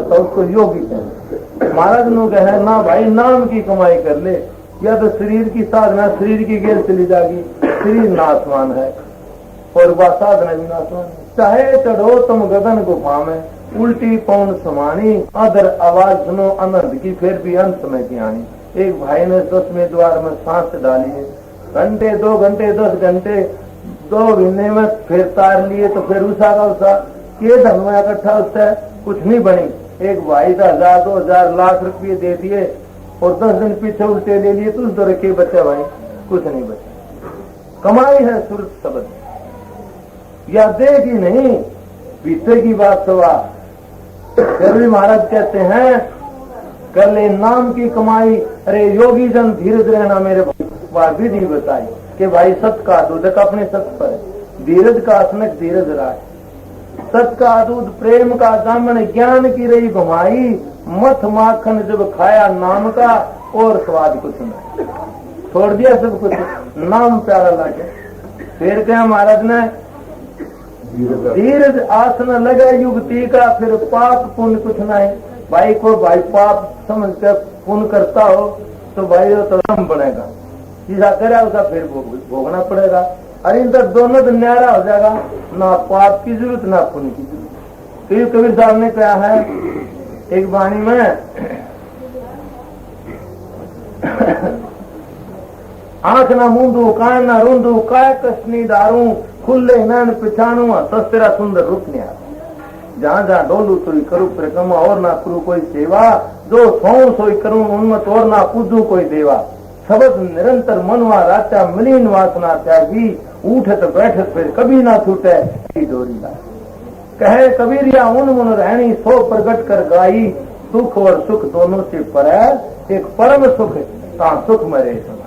करता उसको योगी कहते। महाराज नु कहे ना भाई नाम की कमाई कर ले, या तो शरीर की साधना शरीर की गेल चली जाएगी, शरीर नाशवान है और वह साधना भी नाशवान है। चाहे चढ़ो तुम गगन गुफा में, उल्टी पौन समानी, अदर आवाज सुनो अनंत की, फिर भी अंत में की आनी। एक भाई ने 10वें द्वार में सांस डाली है, घंटे 2 घंटे 10 घंटे 2 महीने में फिर तार लिए, तो फिर उषा का उषा के धन में इकट्ठा उससे कुछ नहीं बनी। एक भाई का 1000 2000 लाख रुपये दे दिए और 10 दिन पीछे उल्टे ले लिए, तो उस दौर के बच्चे भाई कुछ नहीं बचे। कमाई है सुरत शब्द, या देगी नहीं पीछे की बात सवा। फिर भी महाराज कहते हैं कर ले नाम की कमाई। अरे योगी जन धीरज रहना, मेरे विधि बताई कि भाई सत का दूध अपने सत पर, धीरज का असनक धीरज राय, सत का दूध प्रेम का जामन, ज्ञान की रही घुमाई, मथ माखन जब खाया नाम का, और स्वाद कुछ नहीं, छोड़ दिया सब कुछ, नाम प्यारा लगे। फिर क्या महाराज ने धीरज आसन लगे युक्ति का, फिर पाप पुण्य कुछ नहीं। भाई को भाई पाप समझ कर पुण्य करता हो तो भाई वो तो राम बनेगा, जिसा करे उसका फिर भोगना पड़ेगा। अरे इन तक दोनों तो न्यारा हो जाएगा, ना पाप की जरूरत ना पुण्य की जरूरत। क्योंकि कबीर साहब ने कहा है एक वाणी में, आंख ना मूंदू कान ना रूंदू, काय कसनी दारू, खुले नैन पिछाणू, तस तेरा सुंदर रूप नहीं आता। जहाँ जहाँ डोलू सोई करूँ परिक्रमा, और ना करूँ कोई सेवा, जो सोऊं सोई करूँ उन्मत, और ना पूजू कोई देवा। शब्द निरंतर मनवा राचा, मलिन वासना त्यागी, उठत बैठत फिर कभी ना छूटे डोरी ला। कहे कबीर या उन मन रहनी, सो प्रगट कर गाई, सुख और सुख दोनों से पर है, एक परम सुख ता सुख मरे समय।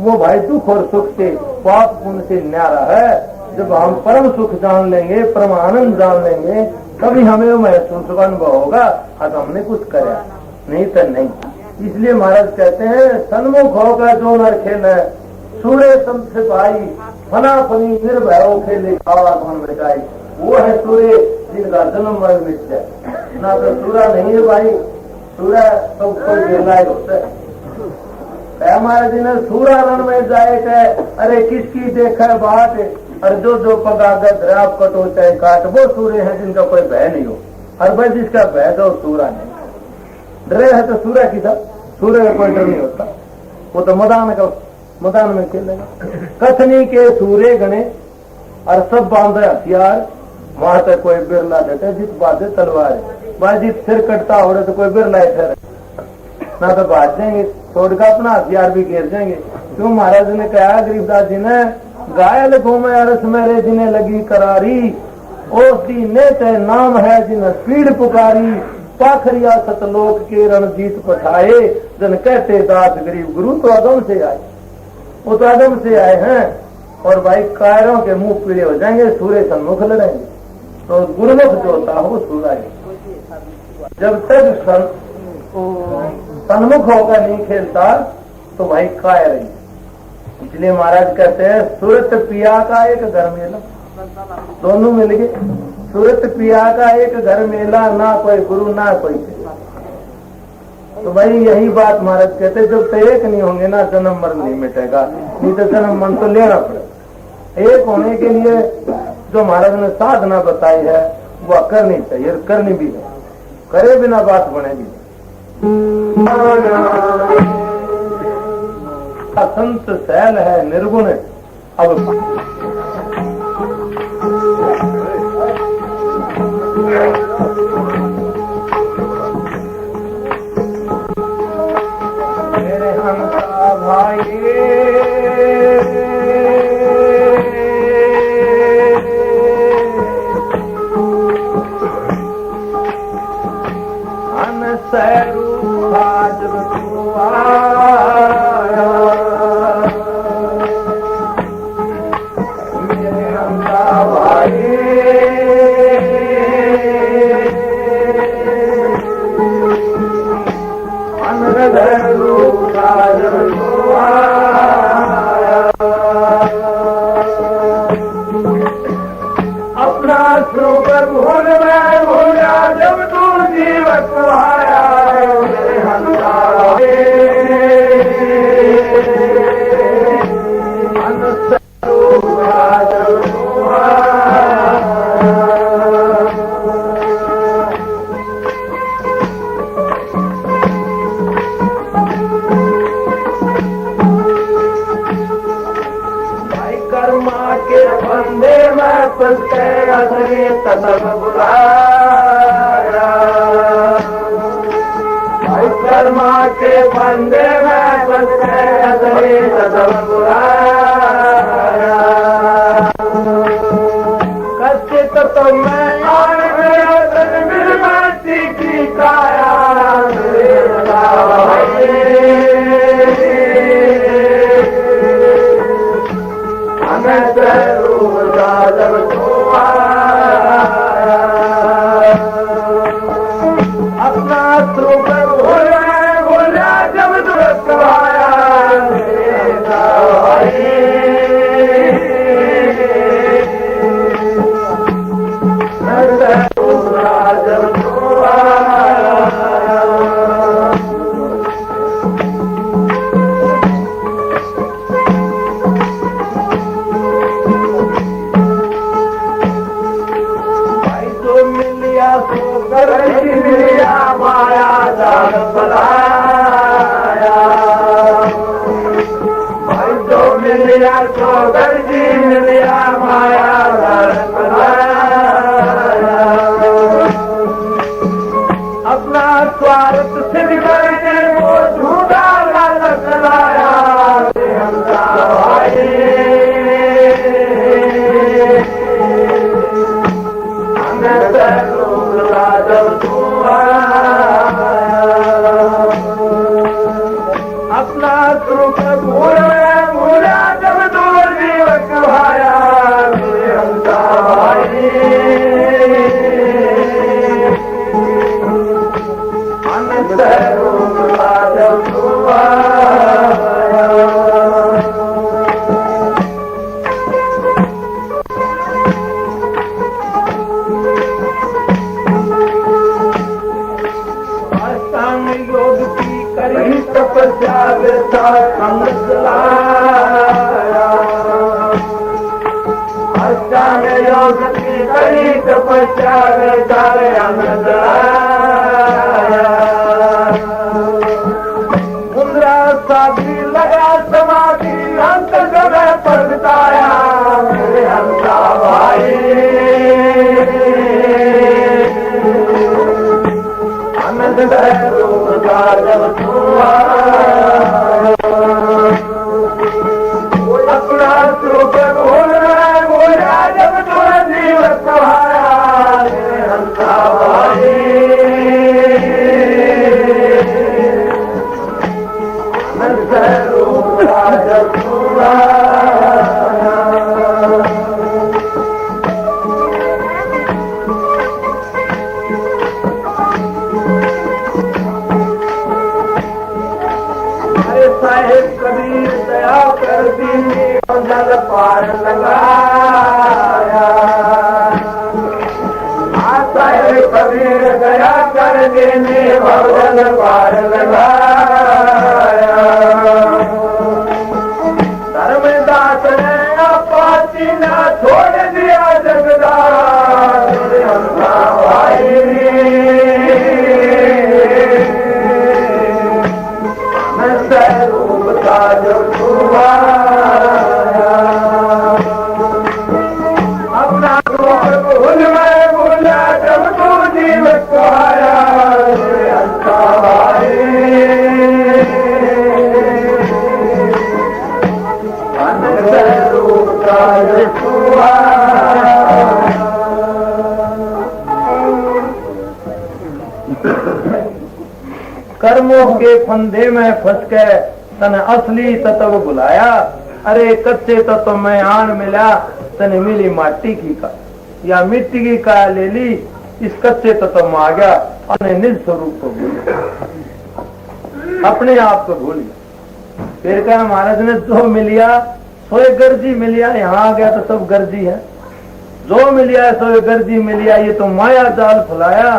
वो भाई दुख और सुख से पाप पुण्य से न्यारा है। जब हम परम सुख जान लेंगे, परम आनंद जान लेंगे, तभी हमें महसूस अनुभव होगा आज हमने कुछ करा, नहीं तो नहीं। इसलिए महाराज कहते हैं सन्मुख होकर जो नर खेले, सूर्य संत से भाई, फना फनी निर्भय हो खेले, खावा कौन बचाई। वो है सूर्य जिनका जन्म मरण मिट जाए, ना तो सूर्य नहीं है भाई, सूर्य तो कोई गिरलाय होता है। हमारे दिन सूर्य रण में जाए थे, अरे किसकी देखा बात, और जो जो पगागत राप कटो चाहे काट, वो सूर्य है जिनका कोई भय नहीं हो। और भाई जिसका भय तो सूर्य नहीं, डरे है तो सूर्य की था, सूर्य का कोई डर नहीं होता, वो तो मैदान में खेलेगा। कथनी के सूर्य गणे और सब बांधे हथियार, वहां तक कोई बिरला देते, जित बाधे तलवार, भाई जित सिर कटता हो रहे तो कोई बिरला ठहरे, ना तो भाग जाएंगे, छोड़कर अपना हथियार भी घेर जाएंगे। क्यों महाराज ने कहा गरीबदास जी ने, घायल घूमे अरस मेरे जिन्हें लगी करारी, ओसी ने नाम है जिन्हें पीड़ पुकारी, पाखरिया सतलोक के रणजीत पठाए, जन कहते दास गरीब गुरु तो अगम से आए, वो तो अगम से आए हैं। और भाई कायरों के मुंह पीड़े हो जाएंगे, सूर्य सन्मुख लड़ेंगे, तो गुरुमुख जो होता है वो सूर्य। जब तक सन्मुख होकर नहीं खेलता तो भाई कायर है। इसलिए महाराज कहते हैं सूरत पिया का एक घर मेला, दोनों मिल गए। सूरत पिया का एक घर मेला, ना कोई गुरु ना कोई सेवा। तो भाई यही बात महाराज कहते, जब तक एक नहीं होंगे ना जन्म मरण नहीं मिटेगा, नहीं तो जन्म मरण तो लेना पड़ेगा। एक होने के लिए जो महाराज ने साधना बताई है वह करनी चाहिए, करनी भी है, करे बिना बात बनेगी। संत शैल है निर्गुण, अब मेरे हमका भाई अनसरू आज आया, मेरे हमका भाई अनसरू आज आया, अपना सुपर भूल में भूला जब तू जीवन रखवाया मेरे हंसा बंदे में फंस के असली तलब बुलाया भाई कर्मा के बंदे में फंस के असली तलब बुलाया कच्चे तो मैं मिलती की काया जब तू आया अपना स्वरूप भूला जब तू रखवाया जब तू मिलिया माया जान बनाया भाई जो मिलिया तो गर्जी मिलिया माया जान बनाया अपना स्वार्थ सिद्ध करके वो झूठा लालच लाया जब तू अपना स्वरूप भूला जब तू जीव कहाया हंसा भाई अनंत रूप जब तू योग की करी तपस्या संग चलाया अष्टांग योग की करी तपस्या अंग चलाया मुद्रा साधी लगा समाधि अंत जगह पर बिताया मेरे हंसा भाई जब तू अपना स्वरूप भूला जब तू जीव कहाया हंसा भाई जब तू साहेब कबीर दया कर दी जल पार लगाया साहेब कबीर दया कर देने भवन पार लगाया धर्मदास ने अपाची ना छोड़ दिया जगदार हंसा भाई रूप का जब तू अपना रूप भूला जब तू जीव कहाया हंसा भाई रूप का जब तू कर्मों के फंदे में फंस के तने असली तत्व बुलाया अरे कच्चे तत्व में आन मिला तने मिली माटी की का या मिट्टी की का ले ली इस कच्चे तत्व में आ गया अपने निज स्वरूप को भूल अपने आप को भूल फिर कहा महाराज ने जो मिलिया सो एक गर्जी मिलिया यहाँ आ गया तो सब गर्जी है जो मिलिया सो एक गर्जी मिलिया ये तो माया जाल फुलाया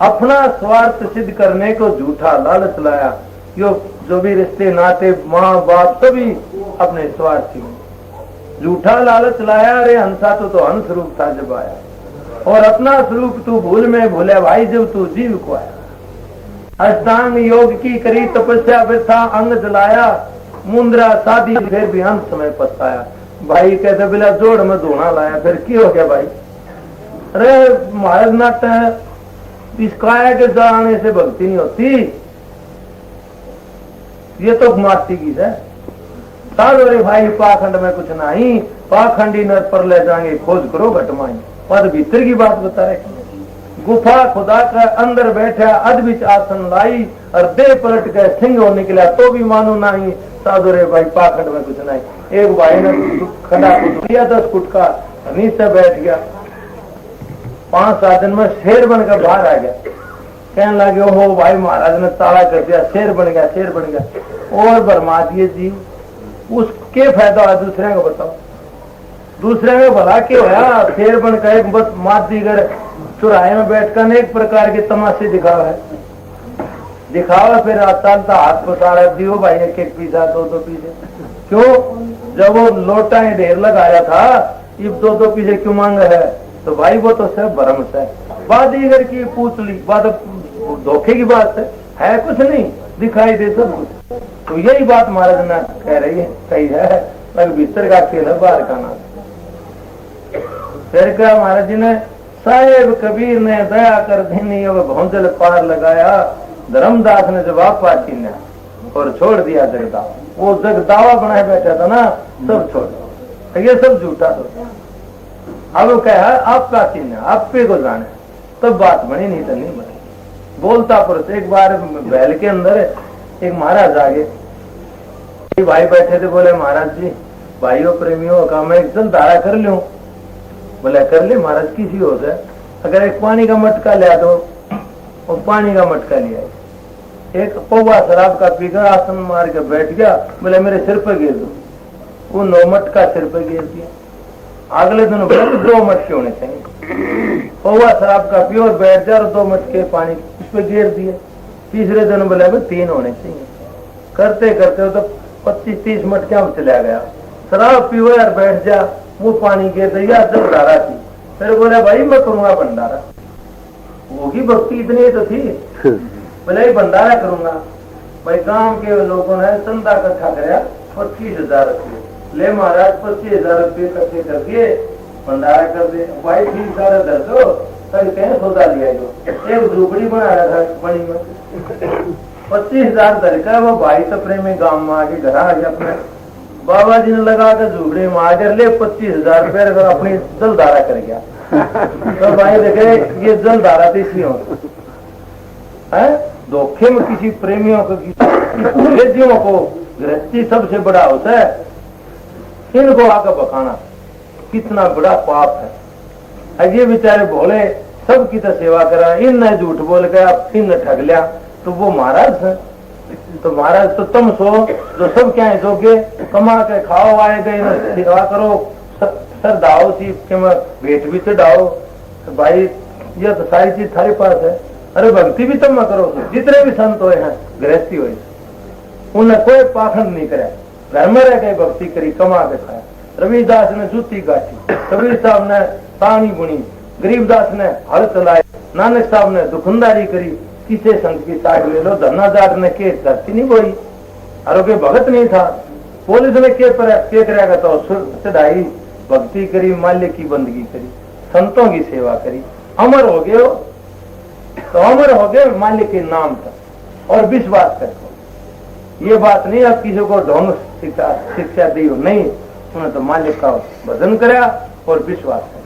अपना स्वार्थ सिद्ध करने को झूठा लालच लाया। यो जो भी रिश्ते नाते माँ बाप सभी अपने स्वार्थी, झूठा लालच लाया। अरे हंसा तो हंस रूप था जब आया, और अपना स्वरूप तू भूल में भूले भाई जब तू जीव को आया। अष्टांग योग की करी तपस्या वृथा अंग जलाया, मुंद्रा शादी फिर भी अंत समय पछताया। भाई कहते बिला जोड़ में धोना लाया, फिर की हो गया भाई? अरे महाराज नाट इस काया के जाने से भक्ति नहीं होती, ये तो मारती की है। साधो रे भाई पाखंड में कुछ नहीं, पाखंडी नर पर ले जाएंगे खोज करो घटमाई। और भीतर की बात बता रहे, गुफा खुदा का अंदर बैठा अद्भित आसन लाई, और दे पलट के सिंह हो निकला तो भी मानो नहीं। साधो रे भाई पाखंड में कुछ नहीं। एक भाई ने खड़ा दिया 10 फुट का, नीचे बैठ गया, 5-7 दिन में शेर बनकर बाहर आ गया। कहने लगे हो भाई महाराज ने ताला कर दिया, शेर बन गया, शेर बन गया। और बर्मा दिए जी, उसके फायदा है दूसरे को बताओ, दूसरे में भला क्यों होया? शेर बनकर एक बस मात दीगर चुराहे में बैठकर एक प्रकार के तमाशे दिखावा है, दिखावा। फिर चलता हाथ पसारा दियो भाई, 1-1 पीसा 2-2 पीसे। क्यों? जब वो लोटा ढेर लगाया था, अब 2-2 पीसे क्यों मांगा है? तो भाई वो तो सब भरम से बादीगर की पूछ ली बात, धोखे की बात है कुछ नहीं, दिखाई दे सब कुछ। तो यही बात महाराज ने कह रही है, कही है लग भीतर का खेल है बाहर का नाम। फिर क्या महाराज जी ने, साहेब कबीर ने दया कर देनी और भौंदल पार लगाया, धर्मदास ने जवाब पाची ने और छोड़ दिया जगदावा। वो जगदावा बनाए बैठा था ना, सब छोड़, ये सब झूठा था। अब वो कहा आपका चिन्ह आप पे को जाने, तब बात बनी, नहीं तो नहीं बनी। बोलता पुरुष। एक बार बैल के अंदर एक महाराज आ गए, भाई बैठे थे, बोले महाराज जी भाइयों प्रेमियों का मैं एक जल धारा कर लूं। बोले कर ले महाराज, किसी हो जाए। अगर एक पानी का मटका ले दो, और पानी का मटका लिया, एक पौवा शराब का पीकर आसन मार के बैठ गया। बोले मेरे सिर पर गिर दो, वो 9 मटका सिर पर गिर दिया। अगले दिन बोले 2 मटके होने चाहिए, पौवा शराब का पियो और बैठ जा, और 2 मटके पानी उस पर गिर दिए। तीसरे दिन बोले 3 होने चाहिए। करते करते तो 25-30 मटके में चला गया। शराब पियो और बैठ जा, वो पानी गिर दिया, जब धारा थी। फिर बोले भाई मैं करूंगा भंडारा, होगी भक्ति इतनी तो थी। बोले भंडारा करूंगा। भाई गांव के लोगों ने चंदा इकट्ठा कराया, 25,000 रुपये ले महाराज, 25,000 रुपये इकट्ठे कर दिए, भंडारा कर दे। भाई ठीक सारे दर दो, कल कहीं सौदा लिया जो एक झूपड़ी बना रहा था बनी में, 25,000 दर का। वो भाई तो प्रेमी गांव में आके घर आ गया, अपने बाबा जी ने लगा के झूपड़ी में आकर ले 25,000 रुपये अपनी जलधारा कर गया। तो भाई देखे ये जलधारा थी इसलिए है, धोखे में किसी प्रेमियों को, जीवों को गृहस्थी सबसे बड़ा होता है। इनको आकर बखाना कितना बड़ा पाप है। अब ये बेचारे भोले सबकी तो सेवा करा, इन न झूठ बोल के आप इन ठग लिया, तो वो महाराज है। तो महाराज तो तुम सो जो सब क्या है जोगे, कमा के खाओ, आए गए सेवा करो, सर दाओ सी के भेंट भी चढ़ाओ। तो भाई ये तो सारी चीज थारे पास है। अरे भक्ति भी तुम करो, जितने भी संत हुए हैं गृहस्थी हुई, उन्हें कोई पाखंड नहीं करे, घर में रह के भक्ति करी, कमा के खाया। रविदास ने जूती गाठी, कबीर साहब ने तानी बुनी, गरीबदास ने हल चलाए, नानक साहब ने दुकानदारी करी। किसे संत की साइड ले लो, धन्नादार ने के धरती नहीं बोई, आरोग्य भगत नहीं था। पुलिस ने के करेगा तो चढ़ाई, भक्ति करी, माल्य की बंदगी करी, संतों की सेवा करी, अमर हो गए। तो अमर हो गए माल्य के नाम का। और विश्वास करो, ये बात नहीं आप किसी को ढोंग शिक्षा दी हो, नहीं, उन्हें तो मालिक का भजन कराया और विश्वास है।